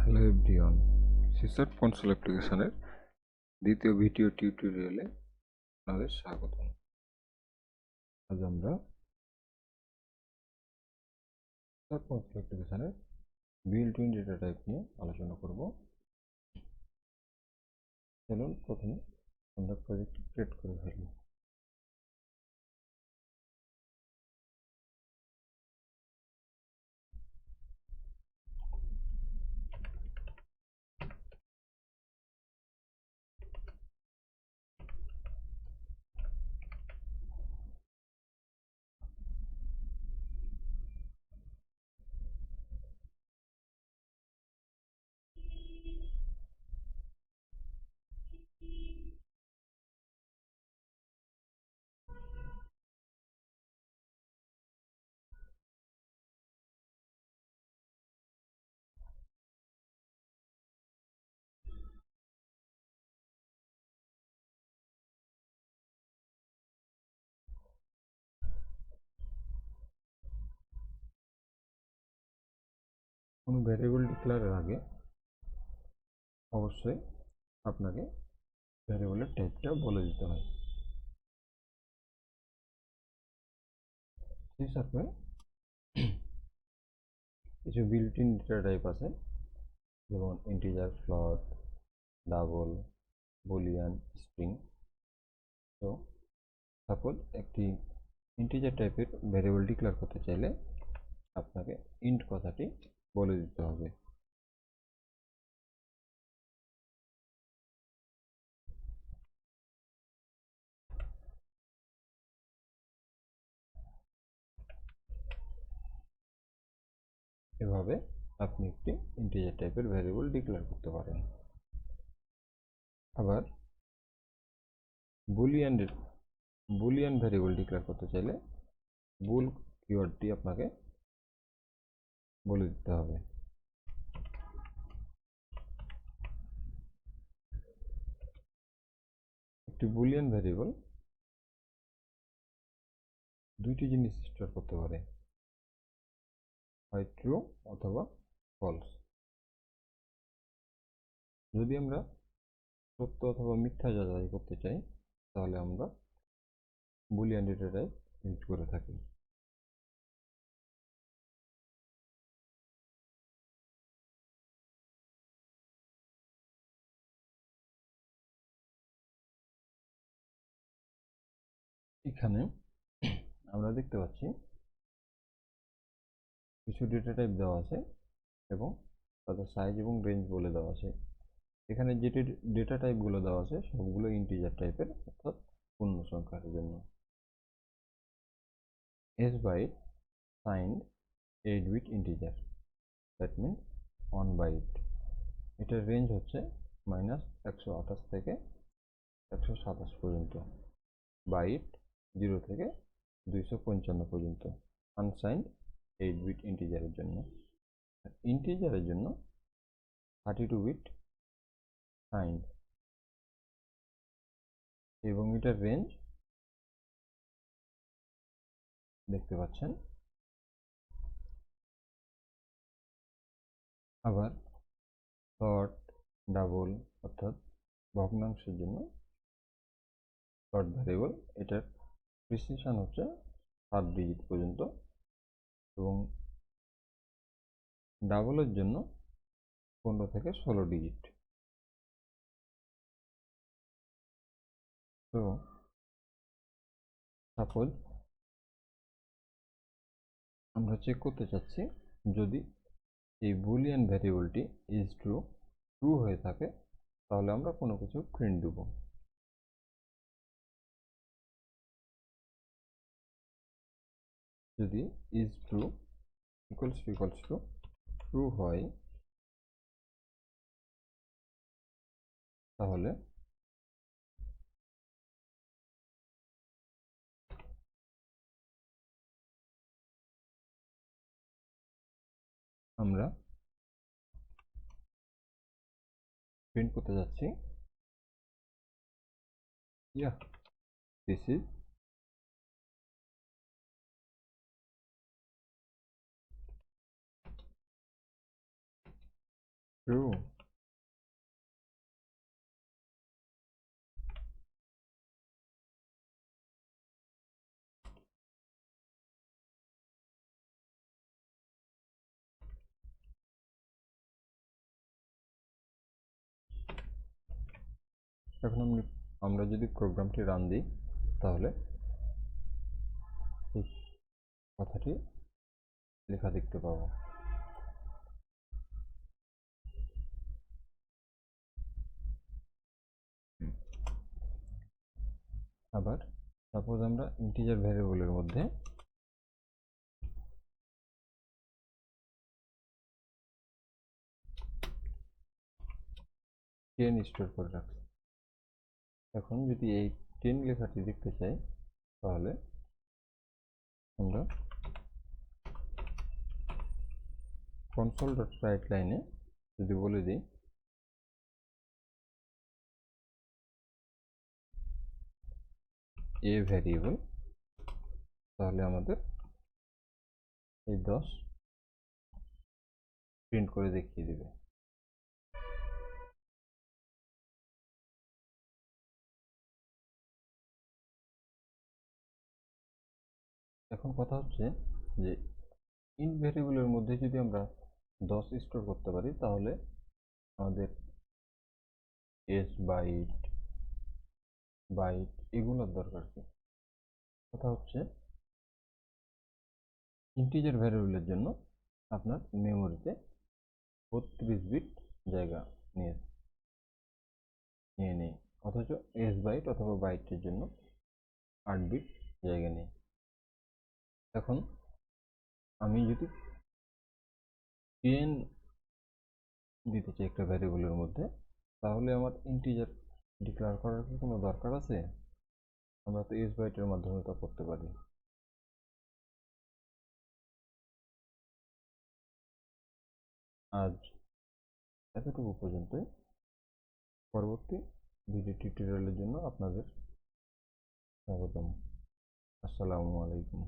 Hello everyone, সিসার্ট console অ্যাপ্লিকেশনের দ্বিতীয় video টিউটোরিয়ালে আপনাদের স্বাগতম। আজ আমরা সিসার্ট কনসোল অ্যাপ্লিকেশনের বিল্ট ইন ডেটা টাইপ নিয়ে আলোচনা করব। চলুন প্রথমে আমরা প্রজেক্ট ক্রিয়েট করে ফেলব। কোনো ভ্যারিয়েবল ডিক্লেয়ারের আগে অবশ্যই আপনাকে ভ্যারিয়েবলের টাইপটা বলে দিতে হয়। সিসার্টে কিছু বিল্ট ইন ডেটা টাইপ আছে, যেমন integer, float, double, Boolean, string. তো সাপোজ একটি ইন্টিজার টাইপের ভ্যারিয়েবল ডিক্লেয়ার করতে চাইলে আপনাকে ইন্ট কথাটি বলে দিতে হবে। এভাবে আপনি একটি ইন্টিজার টাইপের ভ্যারিয়েবল ডিক্লেয়ার করতে পারেন। আবার বুলিয়ান ভ্যারিয়েবল ডিক্লেয়ার করতে চাইলে বুল কিওয়ার্ডটি আপনাকে বলে দিতে হবে। একটি বুলিয়ান ভ্যারিয়েবল দুইটি জিনিস স্টোর করতে পারে, হয় ট্রু অথবা ফলস। যদি আমরা সত্য অথবা মিথ্যা যাচাই করতে চাই তাহলে আমরা বুলিয়ান ডেটা টাইপ ইউজ করে থাকি। এখানে আমরা দেখতে পাচ্ছি কিছু ডেটা টাইপ দেওয়া আছে এবং তাদের সাইজ এবং রেঞ্জ বলে দেওয়া আছে। এখানে যে ডেটা টাইপগুলো দেওয়া আছে সবগুলো ইন্টিজার টাইপের, অর্থাৎ পূর্ণ সংখ্যার জন্য। s byte signed 8 bit integer, that means 1 byte. এটার রেঞ্জ হচ্ছে -128 থেকে 127 পর্যন্ত, বাইট 0 থেকে 255 পর্যন্ত আনসাইন্ড 8 বিট ইন্টিজারের জন্য। ইন্টিজারের জন্য 32 বিট সাইন্ড, এবং এটার রেঞ্জ দেখতে পাচ্ছেন। আবার শর্ট, ডাবল অর্থাৎ ভগ্নাংশের জন্য শর্ট ভ্যারিয়েবল, এটার প্রিসিশন হচ্ছে 7 ডিজিট পর্যন্ত, এবং ডাবলের জন্য 15 থেকে 16 ডিজিট। তো সাপোজ আমরা চেক করতে চাচ্ছি যদি এই বুলিয়ান ভ্যারিয়েবলটি ইজ ট্রু হয়ে থাকে তাহলে আমরা কোনো কিছু প্রিন্ট দেব। যদি is true equals to true হয় তাহলে আমরা প্রিন্ট করতে যাচ্ছি, দিস ইজ ট্রু। এখন আমরা যদি প্রোগ্রামটি রান দিই তাহলে এই কথাটি লেখা দেখতে পাবো। আবার সাপোজ আমরা ইন্টিজার ভ্যারিয়েবলের মধ্যে টেন স্টোর করে রাখছি। এখন যদি এই 10 লেখাটি দেখতে চাই তাহলে আমরা কনসোল ডট রাইট লাইনে যদি বলে দিই এ ভ্যারিয়েবল, তাহলে আমাদের এই 10 প্রিন্ট করে দেখিয়ে দেবে। এখন কথা হচ্ছে যে ইন্ট ভ্যারিয়েবলের মধ্যে যদি আমরা 10 স্টোর করতে পারি তাহলে আমাদের এস বাইট বাইট এগুলোর দরকার কি? কথা হচ্ছে ইন্টিজার ভ্যারিয়েবলের জন্য আপনার মেমোরিতে 32 বিট জায়গা নিয়ে নেই, অথচ এস বাইট অথবা বাইটের জন্য 8 বিট জায়গা নেই। এখন আমি যদি 10 দিতে চাই একটা ভ্যারিয়েবলের মধ্যে, তাহলে আমার ইন্টিজার ডিক্লেয়ার করার কি কোনো দরকার আছে? আমরা তো এস বাইটের মাধ্যমে তা করতে পারি। আজ এতটুকু পর্যন্তই। পরবর্তী ভিডিও টিউটোরিয়ালের জন্য আপনাদের স্বাগতম। আসসালামু আলাইকুম।